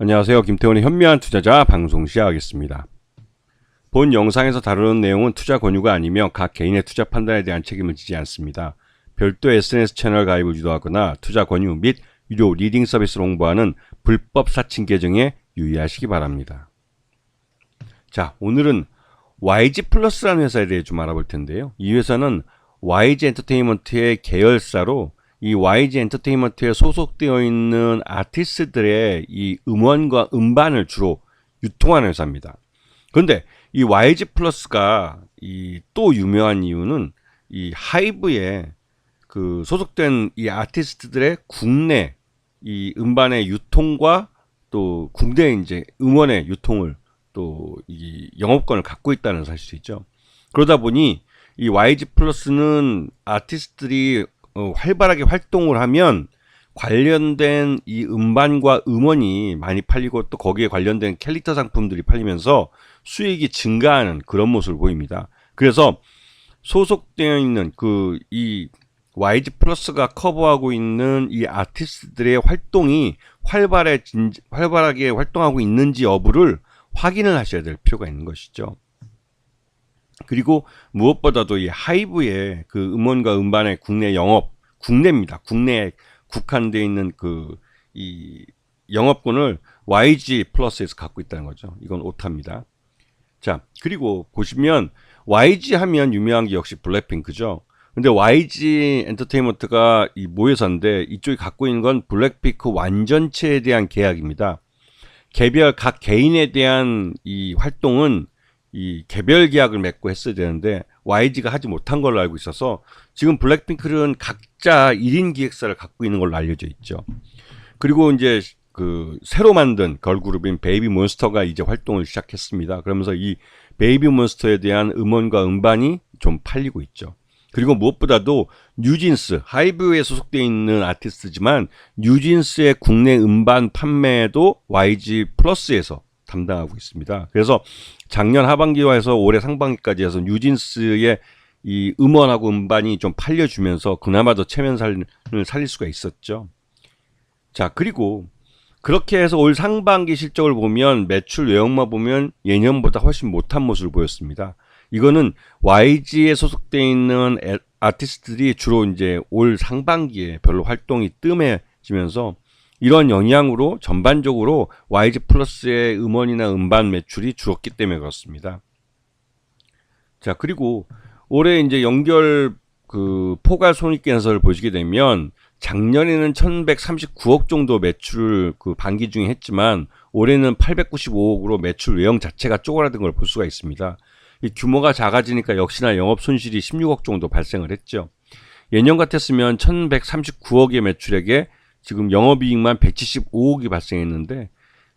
안녕하세요. 김태훈의 현명한 투자자 방송 시작하겠습니다. 본 영상에서 다루는 내용은 투자 권유가 아니며 각 개인의 투자 판단에 대한 책임을 지지 않습니다. 별도 SNS 채널 가입을 유도하거나 투자 권유 및 유료 리딩 서비스를 홍보하는 불법 사칭 계정에 유의하시기 바랍니다. 자, 오늘은 YG 플러스라는 회사에 대해 좀 알아볼 텐데요. 이 회사는 YG 엔터테인먼트의 계열사로 이 YG 엔터테인먼트에 소속되어 있는 아티스트들의 이 음원과 음반을 주로 유통하는 회사입니다. 그런데 이 YG 플러스가 이 또 유명한 이유는 이 하이브에 그 소속된 이 아티스트들의 국내 이 음반의 유통과 또 국내 이제 음원의 유통을 또 이 영업권을 갖고 있다는 사실이죠. 그러다 보니 이 YG 플러스는 아티스트들이 활발하게 활동을 하면 관련된 이 음반과 음원이 많이 팔리고 또 거기에 관련된 캐릭터 상품들이 팔리면서 수익이 증가하는 그런 모습을 보입니다. 그래서 소속되어 있는 이 YG 플러스가 커버하고 있는 이 아티스트들의 활동이 활발하게 활동하고 있는지 여부를 확인을 하셔야 될 필요가 있는 것이죠. 그리고 무엇보다도 이 하이브의 그 음원과 음반의 국내 영업, 국내입니다. 국내에 국한되어 있는 이 영업권을 YG 플러스에서 갖고 있다는 거죠. 이건 오타입니다. 자, 그리고 보시면 YG 하면 유명한 게 역시 블랙핑크죠. 근데 YG 엔터테인먼트가 이 모회사인데 이쪽이 갖고 있는 건 블랙핑크 완전체에 대한 계약입니다. 개별 각 개인에 대한 이 활동은 이 개별 계약을 맺고 했어야 되는데 YG가 하지 못한 걸로 알고 있어서 지금 블랙핑크는 각자 1인 기획사를 갖고 있는 걸로 알려져 있죠. 그리고 이제 새로 만든 걸그룹인 베이비몬스터가 이제 활동을 시작했습니다. 그러면서 이 베이비몬스터에 대한 음원과 음반이 좀 팔리고 있죠. 그리고 무엇보다도 뉴진스, 하이브에 소속되어 있는 아티스트지만 뉴진스의 국내 음반 판매도 YG 플러스에서 담당하고 있습니다. 그래서 작년 하반기와 해서 올해 상반기까지 해서 뉴진스의 이 음원하고 음반이 좀 팔려주면서 그나마 더 체면살을 살릴 수가 있었죠. 자, 그리고 그렇게 해서 올 상반기 실적을 보면 매출 외형만 보면 예년보다 훨씬 못한 모습을 보였습니다. 이거는 YG에 소속되어 있는 아티스트들이 주로 이제 올 상반기에 별로 활동이 뜸해지면서 이런 영향으로 전반적으로 YG 플러스의 음원이나 음반 매출이 줄었기 때문에 그렇습니다. 자, 그리고 올해 이제 연결 포괄 손익계산서를 보시게 되면 작년에는 1139억 정도 매출을 반기 중에 했지만 올해는 895억으로 매출 외형 자체가 쪼그라든 걸 볼 수가 있습니다. 이 규모가 작아지니까 역시나 영업 손실이 16억 정도 발생을 했죠. 예년 같았으면 1139억의 매출액에 지금 영업이익만 175억이 발생했는데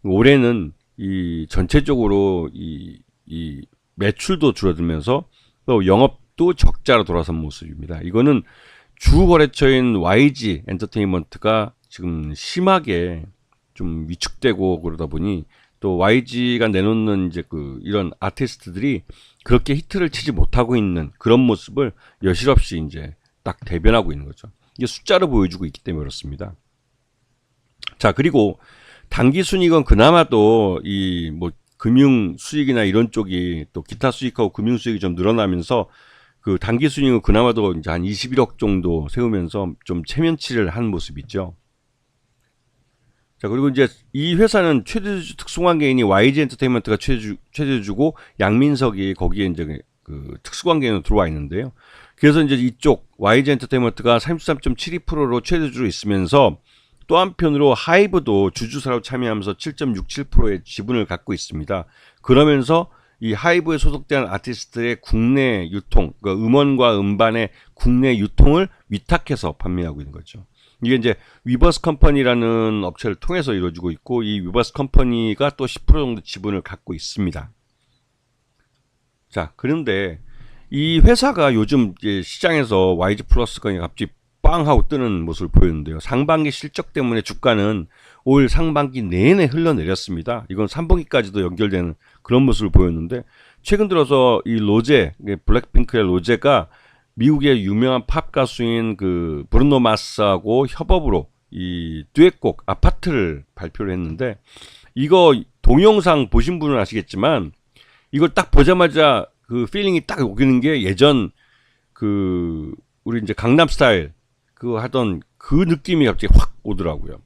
올해는 이 전체적으로 이 매출도 줄어들면서 또 영업도 적자로 돌아선 모습입니다. 이거는 주 거래처인 YG 엔터테인먼트가 지금 심하게 좀 위축되고 그러다 보니 또 YG가 내놓는 이제 이런 아티스트들이 그렇게 히트를 치지 못하고 있는 그런 모습을 여실없이 이제 딱 대변하고 있는 거죠. 이게 숫자로 보여주고 있기 때문에 그렇습니다. 자, 그리고 단기 순이익은 그나마도 이 금융 수익이나 이런 쪽이 또 기타 수익하고 금융 수익이 좀 늘어나면서 단기 순이익은 그나마도 이제 한 21억 정도 세우면서 좀 체면치를 한 모습이죠. 자, 그리고 이제 이 회사는 최대주 특수관계인이 YG 엔터테인먼트가 최대주고 양민석이 거기에 이제 특수관계인으로 들어와 있는데요. 그래서 이제 이쪽 YG 엔터테인먼트가 33.72%로 최대주로 있으면서 또 한편으로 하이브도 주주사로 참여하면서 7.67%의 지분을 갖고 있습니다. 그러면서 이 하이브에 소속된 아티스트의 국내 유통, 음원과 음반의 국내 유통을 위탁해서 판매하고 있는 거죠. 이게 이제 위버스 컴퍼니라는 업체를 통해서 이루어지고 있고 이 위버스 컴퍼니가 또 10% 정도 지분을 갖고 있습니다. 자, 그런데 이 회사가 요즘 이제 시장에서 YG 플러스가 갑자기 빵 하고 뜨는 모습을 보였는데요. 상반기 실적 때문에 주가는 올 상반기 내내 흘러내렸습니다. 이건 3분기까지도 연결되는 그런 모습을 보였는데 최근 들어서 이 로제, 블랙핑크의 로제가 미국의 유명한 팝 가수인 브루노 마스하고 협업으로 이 듀엣곡 아파트를 발표를 했는데 이거 동영상 보신 분은 아시겠지만 이걸 딱 보자마자 그 필링이 딱 오기는 게 예전 그 우리 이제 강남스타일 그거 하던 그 느낌이 갑자기 확 오더라고요.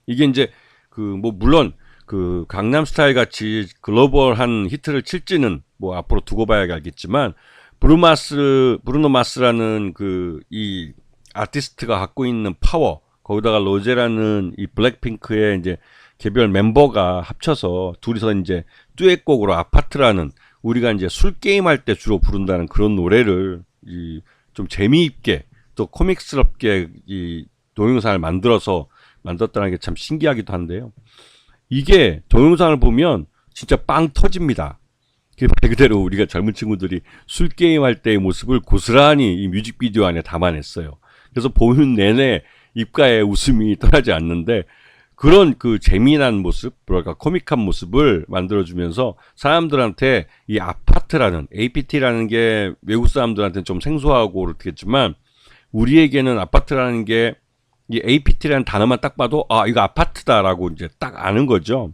이게 이제 그 뭐 물론 그 강남스타일 같이 글로벌한 히트를 칠지는 뭐 앞으로 두고 봐야 알겠지만 브루노 마스라는 그 이 아티스트가 갖고 있는 파워, 거기다가 로제라는 이 블랙핑크의 이제 개별 멤버가 합쳐서 둘이서 이제 듀엣곡으로 아파트라는 우리가 이제 술 게임 할 때 주로 부른다는 그런 노래를 이 좀 재미있게 또 코믹스럽게 이 동영상을 만들었다는 게 참 신기하기도 한데요. 이게 동영상을 보면 진짜 빵 터집니다. 말 그대로 우리가 젊은 친구들이 술 게임 할 때의 모습을 고스란히 이 뮤직비디오 안에 담아냈어요. 그래서 보는 내내 입가에 웃음이 떠나지 않는데 그런 그 재미난 모습, 뭐랄까 코믹한 모습을 만들어주면서 사람들한테 이 아파트라는 APT라는 게 외국 사람들한테는 좀 생소하고 그렇겠지만 우리에게는 아파트라는 게 이 APT라는 단어만 딱 봐도 아 이거 아파트다라고 이제 딱 아는 거죠.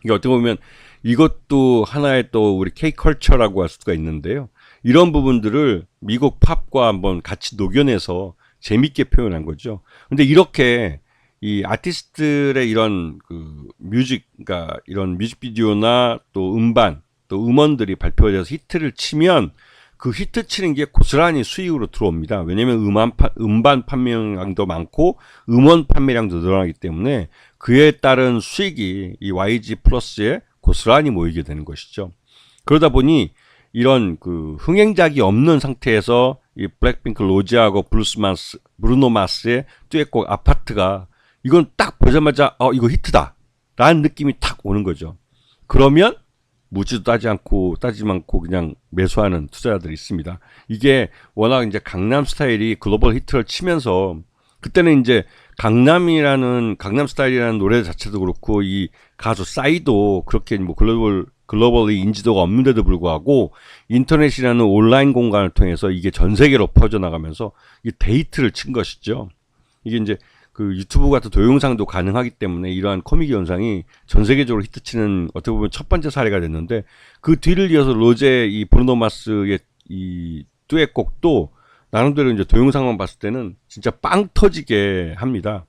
이게 어떻게 보면 이것도 하나의 또 우리 K컬처라고 할 수가 있는데요. 이런 부분들을 미국 팝과 한번 같이 녹여내서 재밌게 표현한 거죠. 근데 이렇게 이 아티스트들의 이런 그 그러니까 이런 뮤직비디오나 또 음반, 또 음원들이 발표돼서 히트를 치면 그 히트 치는 게 고스란히 수익으로 들어옵니다. 왜냐면 음반 판매량도 많고 음원 판매량도 늘어나기 때문에 그에 따른 수익이 이 YG 플러스에 고스란히 모이게 되는 것이죠. 그러다 보니 이런 그 흥행작이 없는 상태에서 이 블랙핑크 로제하고 브루노 마스의 듀엣곡 아파트가 이건 딱 보자마자 이거 히트다 라는 느낌이 탁 오는 거죠. 그러면 묻지도 따지지 않고 그냥 매수하는 투자자들이 있습니다. 이게 워낙 이제 강남 스타일이 글로벌 히트를 치면서 그때는 이제 강남스타일이라는 노래 자체도 그렇고 이 가수 싸이도 그렇게 뭐 글로벌리 인지도가 없는데도 불구하고 인터넷이라는 온라인 공간을 통해서 이게 전 세계로 퍼져나가면서 이 데이트를 친 것이죠. 이게 이제 그 유튜브 같은 동영상도 가능하기 때문에 이러한 코믹 현상이 전 세계적으로 히트치는 어떻게 보면 첫 번째 사례가 됐는데 그 뒤를 이어서 로제 이 브루노 마스의 이 듀엣곡도 나름대로 이제 동영상만 봤을 때는 진짜 빵 터지게 합니다.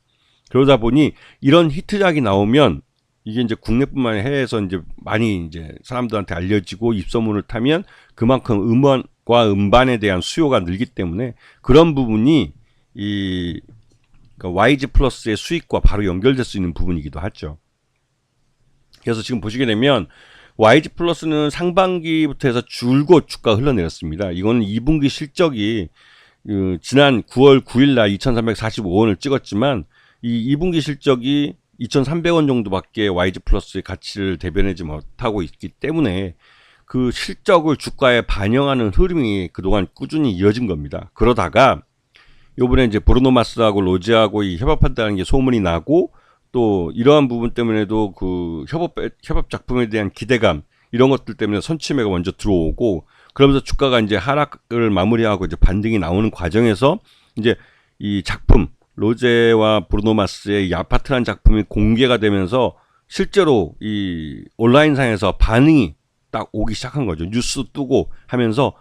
그러다 보니 이런 히트작이 나오면 이게 이제 국내뿐만 아니라 해외에서 이제 많이 이제 사람들한테 알려지고 입소문을 타면 그만큼 음원과 음반에 대한 수요가 늘기 때문에 그런 부분이 이 그러니까 YG 플러스의 수익과 바로 연결될 수 있는 부분이기도 하죠. 그래서 지금 보시게 되면 YG 플러스는 상반기부터 해서 줄곧 주가 흘러내렸습니다. 이거는 2분기 실적이 지난 9월 9일 날 2,345원을 찍었지만 이 2분기 실적이 2,300원 정도밖에 YG 플러스의 가치를 대변하지 못하고 있기 때문에 그 실적을 주가에 반영하는 흐름이 그동안 꾸준히 이어진 겁니다. 그러다가 요번에 이제 브루노 마스하고 로제하고 이 협업한다는 게 소문이 나고 또 이러한 부분 때문에도 그 협업 작품에 대한 기대감 이런 것들 때문에 선취매가 먼저 들어오고 그러면서 주가가 이제 하락을 마무리하고 이제 반등이 나오는 과정에서 이제 이 작품 로제와 브루노 마스의 이 아파트라는 작품이 공개가 되면서 실제로 이 온라인상에서 반응이 딱 오기 시작한 거죠. 뉴스 뜨고 하면서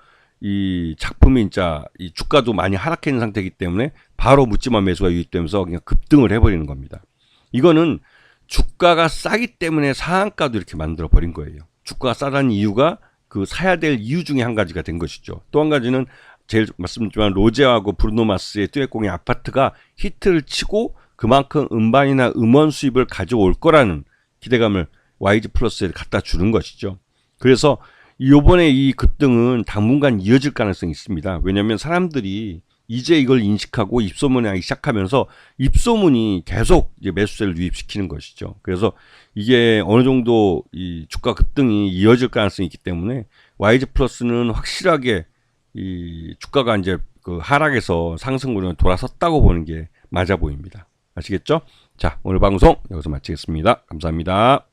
이 작품이 진짜 이 주가도 많이 하락해 있는 상태이기 때문에 바로 묻지마 매수가 유입되면서 그냥 급등을 해버리는 겁니다. 이거는 주가가 싸기 때문에 상한가도 이렇게 만들어 버린 거예요. 주가가 싸다는 이유가 그 사야 될 이유 중에 한 가지가 된 것이죠. 또 한 가지는 제일 말씀드렸지만 로제하고 브루노 마스의 듀엣곡의 아파트가 히트를 치고 그만큼 음반이나 음원 수입을 가져올 거라는 기대감을 YG 플러스에 갖다 주는 것이죠. 그래서 요번에 이 급등은 당분간 이어질 가능성이 있습니다. 왜냐하면 사람들이 이제 이걸 인식하고 입소문이 나기 시작하면서 입소문이 계속 이제 매수세를 유입시키는 것이죠. 그래서 이게 어느 정도 이 주가 급등이 이어질 가능성이 있기 때문에 YG 플러스는 확실하게 이 주가가 이제 그 하락에서 상승으로 돌아섰다고 보는 게 맞아 보입니다. 아시겠죠? 자, 오늘 방송 여기서 마치겠습니다. 감사합니다.